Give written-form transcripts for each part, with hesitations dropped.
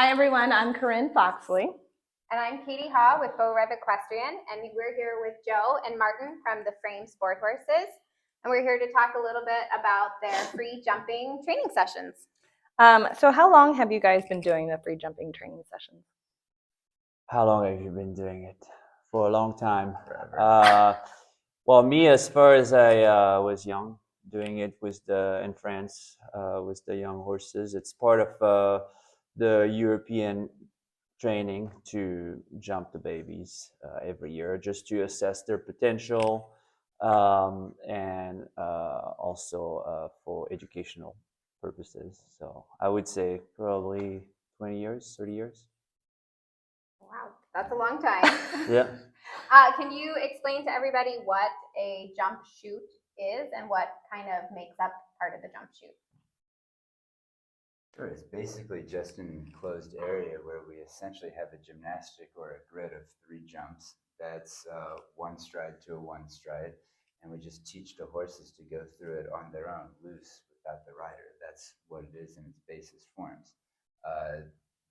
Hi everyone, I'm Corinne Foxley. And I'm Katie Haugh with Bow Rev Equestrian, and we're here with Joe and Martin from the Frame Sport Horses. And we're here to talk a little bit about their free jumping training sessions. So how long have you guys been doing the free jumping training sessions? How long have you been doing it? For a long time. Forever. Well, me, as far as I was young, doing it with in France with the young horses. It's part of the European training to jump the babies every year, just to assess their potential, and also for educational purposes. So I would say probably 20 years, 30 years. Wow, that's a long time. Yeah. Can you explain to everybody what a jump chute is and what kind of makes up part of the jump chute? Sure, it's basically just an enclosed area where we essentially have a gymnastic or a grid of 3 jumps. That's one stride to a one stride, and we just teach the horses to go through it on their own, loose, without the rider. That's what it is in its basis forms.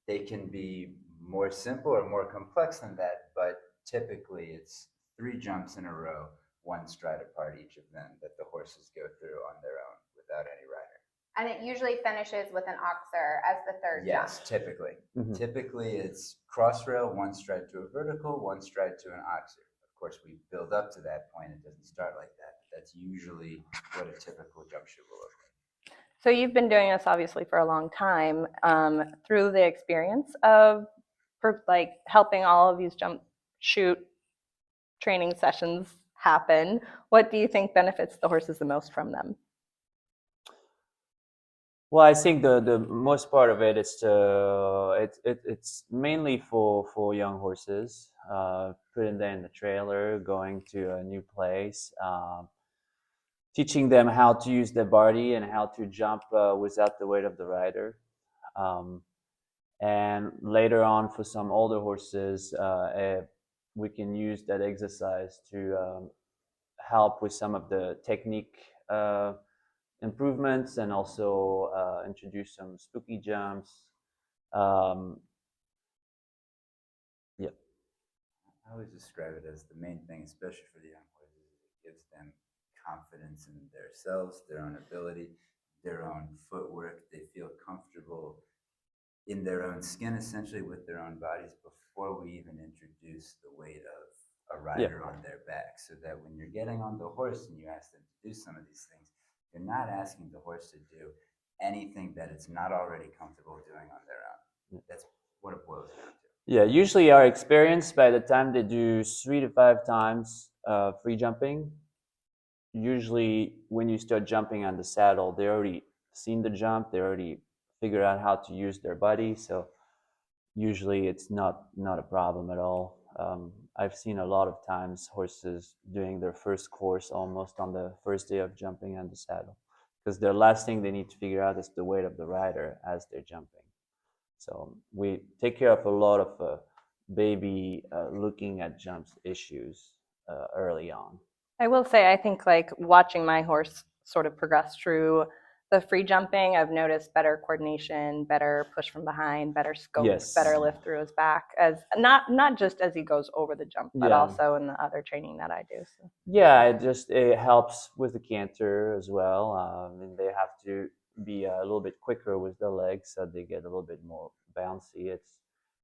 They can be more simple or more complex than that, but typically it's 3 jumps in a row, one stride apart each of them, that the horses go through on their own without any rider. And it usually finishes with an oxer as the third jump. Yes, typically. Typically, it's cross rail, one stride to a vertical, one stride to an oxer. Of course, we build up to that point. It doesn't start like that. But that's usually what a typical jump chute will look like. So you've been doing this obviously for a long time. Through the experience of helping all of these jump chute training sessions happen, what do you think benefits the horses the most from them? Well, I think the most part of it is it's mainly for young horses, putting them in the trailer, going to a new place, teaching them how to use their body and how to jump without the weight of the rider. And later on, for some older horses, we can use that exercise to help with some of the technique improvements, and also introduce some spooky jumps. Yeah. I always describe it as the main thing, especially for the young horses, it gives them confidence in themselves, their own ability, their own footwork. They feel comfortable in their own skin, essentially, with their own bodies, before we even introduce the weight of a rider on their back. So that when you're getting on the horse and you ask them to do some of these things, you're not asking the horse to do anything that it's not already comfortable doing on their own. That's what it boils down to. Yeah, usually our experience, by the time they do 3 to 5 times free jumping, usually when you start jumping on the saddle, they already seen the jump, they already figured out how to use their body. So usually it's not a problem at all. I've seen a lot of times horses doing their first course almost on the first day of jumping on the saddle, because the last thing they need to figure out is the weight of the rider as they're jumping. So we take care of a lot of baby looking at jumps issues early on. I will say, I think like watching my horse sort of progress through the free jumping, I've noticed better coordination, better push from behind, better scope, Yes. better lift through his back, as not just as he goes over the jump, but Yeah. also in the other training that I do. So. Yeah, it helps with the canter as well. And they have to be a little bit quicker with the legs, so they get a little bit more bouncy.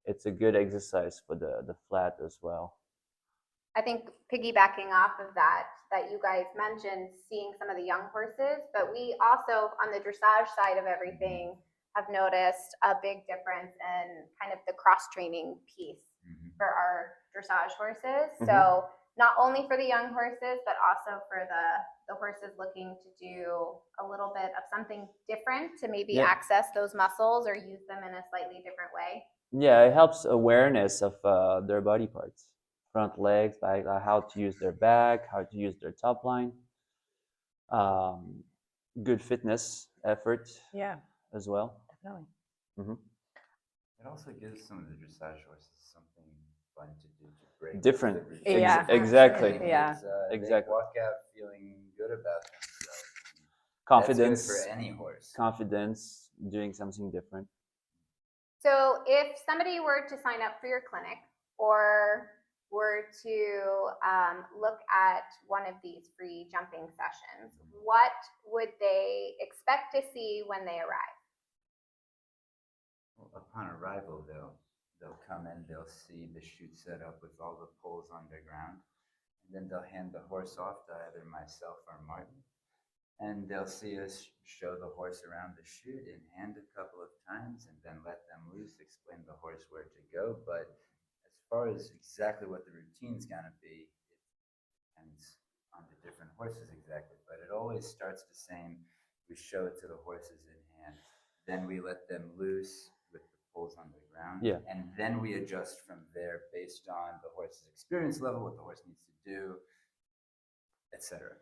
It's a good exercise for the flat as well. I think piggybacking off of that you guys mentioned seeing some of the young horses, but we also, on the dressage side of everything, have noticed a big difference in kind of the cross-training piece for our dressage horses. So not only for the young horses, but also for the horses looking to do a little bit of something different to maybe access those muscles or use them in a slightly different way. Yeah, it helps awareness of their body parts. Front legs, like how to use their back, how to use their top line. Good fitness effort. Yeah, as well. Definitely. It also gives some of the dressage horses something fun to do to break different. Exactly. Yeah, exactly. They walk out feeling good about themselves. Confidence. That's good for any horse. Confidence, doing something different. So if somebody were to sign up for your clinic or were to look at one of these free jumping sessions, what would they expect to see when they arrive? Well, upon arrival, they'll come in, they'll see the chute set up with all the poles underground, and then they'll hand the horse off to either myself or Martin, and they'll see us show the horse around the chute and hand a couple of times, and then let them loose, explain the horse where to go. But as far as exactly what the routine's gonna be, it depends on the different horses exactly, but it always starts the same. We show it to the horses in hand, then we let them loose with the poles on the ground, Yeah. and then we adjust from there based on the horse's experience level, what the horse needs to do, etc.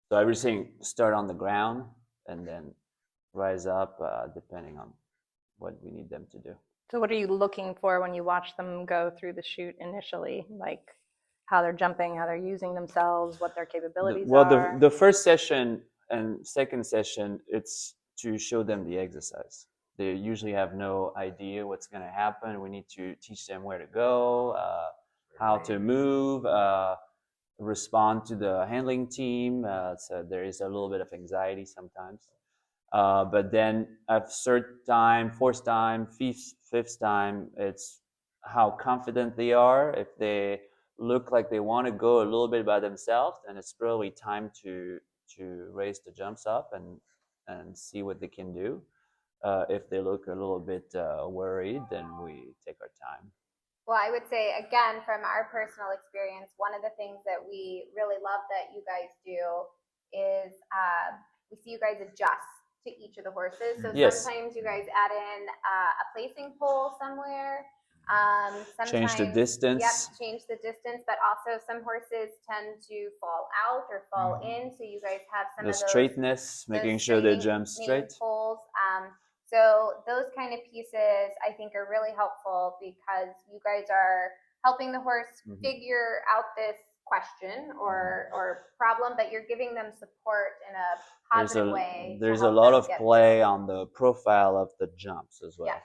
So everything start on the ground and then rise up depending on what we need them to do. So what are you looking for when you watch them go through the chute initially? Like how they're jumping, how they're using themselves, what their capabilities are? The first session and second session, it's to show them the exercise. They usually have no idea what's going to happen. We need to teach them where to go, how to move, respond to the handling team. So there is a little bit of anxiety sometimes. But then at third time, fourth time, fifth time, it's how confident they are. If they look like they want to go a little bit by themselves, then it's probably time to raise the jumps up and see what they can do. If they look a little bit worried, then we take our time. Well, I would say, again, from our personal experience, one of the things that we really love that you guys do is we see you guys adjust to each of the horses. So Yes. sometimes you guys add in a placing pole somewhere. Sometimes, Change the distance. Yep, change the distance. But also some horses tend to fall out or fall in. So you guys have some The of those straightness, making sure they jump straight. Poles. So those kind of pieces I think are really helpful because you guys are helping the horse figure out this question or problem, but you're giving them support in a positive way. There's a lot of play on the profile of the jumps as well. Yes.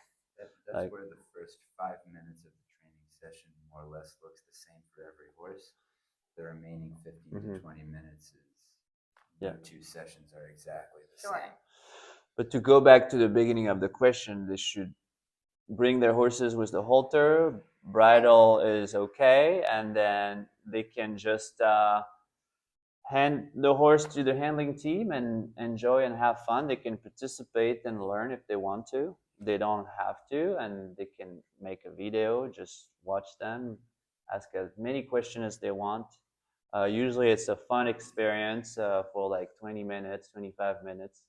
That's where the first 5 minutes of the training session more or less looks the same for every horse. The remaining 15 to 20 minutes is the two sessions are exactly the same. But to go back to the beginning of the question, they should bring their horses with the halter. Bridle is okay, and then they can just hand the horse to the handling team and enjoy and have fun. They can participate and learn if they want to. They don't have to, and they can make a video, just watch them, ask as many questions as they want. Usually it's a fun experience for like 20 minutes, 25 minutes,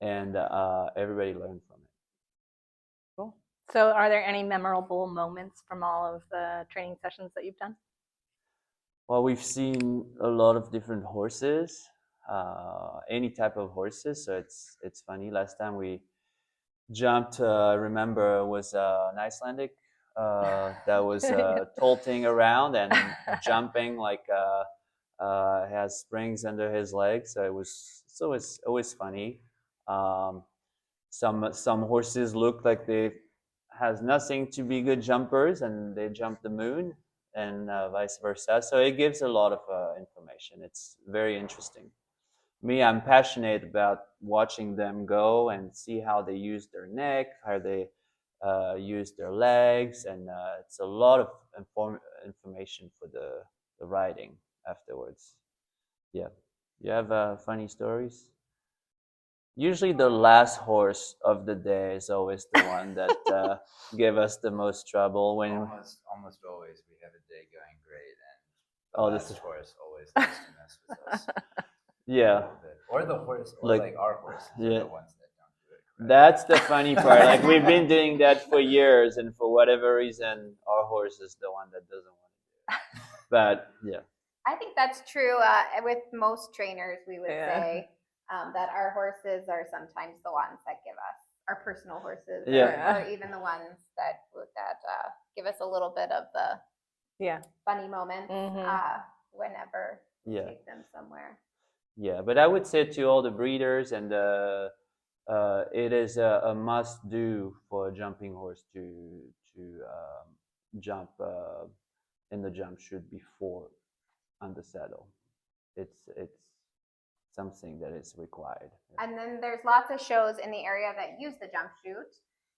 and everybody learns from it. Cool. So are there any memorable moments from all of the training sessions that you've done? Well, we've seen a lot of different horses, any type of horses. So it's funny. Last time we jumped, I remember, was an Icelandic that was tilting around and jumping like has springs under his legs. So it's always funny. Some horses look like they has nothing to be good jumpers, and they jump the moon, and vice versa. So it gives a lot of information. It's very interesting. Me, I'm passionate about watching them go and see how they use their neck, how they use their legs, and it's a lot of information for the riding afterwards. Yeah. You have funny stories? Usually the last horse of the day is always the one that give us the most trouble. When almost always we have a day going great, and the last horse always likes to mess with us. Yeah. Or the horse, or like our horses are the ones that don't do it correctly. That's the funny part. Like we've been doing that for years, and for whatever reason, our horse is the one that doesn't want to do it. But yeah. I think that's true with most trainers, we would say. That our horses are sometimes the ones that give us our personal horses, or even the ones that give us a little bit of the funny moments whenever we take them somewhere. Yeah, but I would say to all the breeders and the it is a must do for a jumping horse to jump in the jump chute before on the saddle. It's something that is required. And then there's lots of shows in the area that use the jump chute.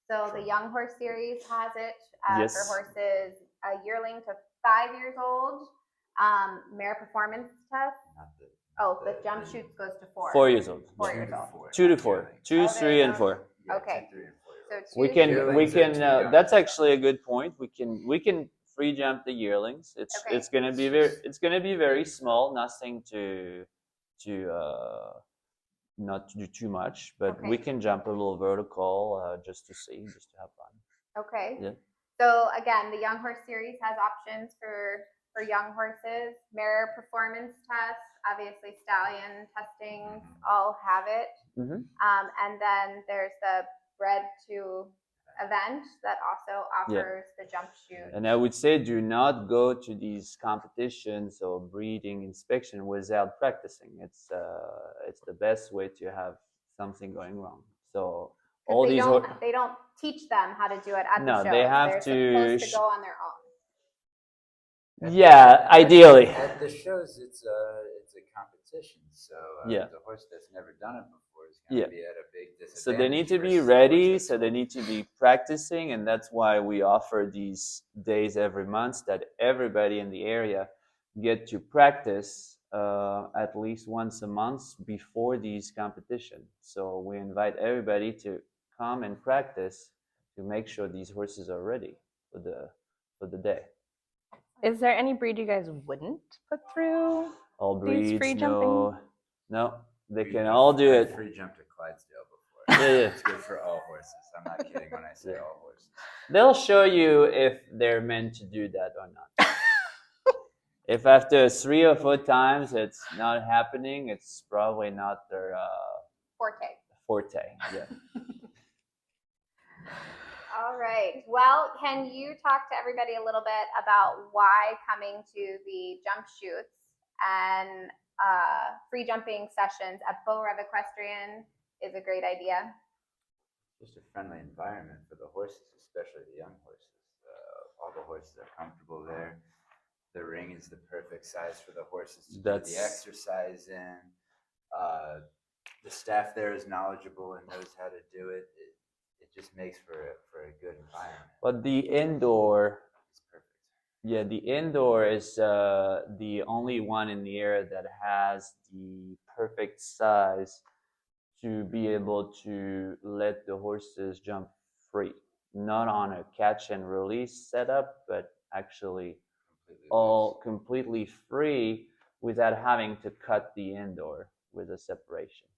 So the Sure. Young Horse Series has it Yes. for horses a yearling to 5 years old. Mare performance test. Not the, Oh, the jump chute goes to 4. 4 years old. 4 Yeah. years old. 2 to 4. 2, Oh, there 3, you and go. 4. Yeah, Okay. 2, 3, and 4 year So olds. two We can Yearlings are too young. that's actually a good point. We can free jump the yearlings. Okay. It's gonna be very small, nothing to not to do too much, but we Okay. can jump a little vertical just to see, just to have fun. Okay. Yeah. So again, the Young Horse Series has options for young horses. Mare performance test, obviously stallion testings, all have it. Mhm. And then there's the bred to event that also offers the jump chute. And I would say do not go to these competitions or breeding inspection without practicing. It's the best way to have something going wrong. So all They these don't teach them how to do it at the No, shows. they have They're to supposed to go on their own. yeah, ideally. At the shows, it's a competition, so Yeah. the horse that's never done it before is going to Yeah. be at a big disadvantage. So they need to be versus the ready, horse so that's they need to be practicing, and that's why we offer these days every month that everybody in the area get to practice at least once a month before these competitions. So we invite everybody to come and practice to make sure these horses are ready for the day. Is there any breed you guys wouldn't put through? All These breeds, free no, they We- can I've- all do I've it. free jumped to Clydesdale before. Yeah. It's good for all horses. I'm not kidding when I say Yeah. all horses. They'll show you if they're meant to do that or not. If after 3 or 4 times it's not happening, it's probably not their forte. Yeah. All right. Well, can you talk to everybody a little bit about why coming to the jump chutes and free jumping sessions at Beau Rev Equestrian is a great idea? Just a friendly environment for the horses, especially the young horses. All the horses are comfortable there. The ring is the perfect size for the horses to do the That's- exercise in. The staff there is knowledgeable and knows how to do it. It just makes for a good environment. But the indoor, It's perfect. yeah, the indoor is the only one in the area that has the perfect size to be able to let the horses jump free. Not on a catch and release setup, but actually Completely all loose. completely free without having to cut the indoor with a separation,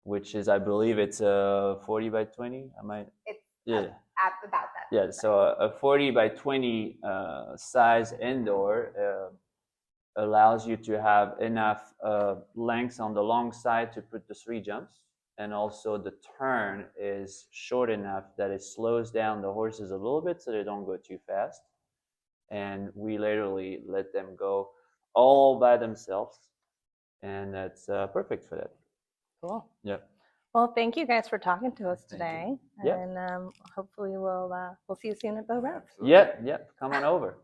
which is, I believe it's a 40 by 20. It's Yeah. at about that. Yeah, so a 40 by 20 size indoor allows you to have enough length on the long side to put the 3 jumps, and also the turn is short enough that it slows down the horses a little bit so they don't go too fast. And we literally let them go all by themselves, and that's perfect for that. Cool. Yeah. Well, thank you guys for talking to us Thank today, you. Yeah. and hopefully we'll see you soon at Beau Rev. Absolutely. Yeah, come on over.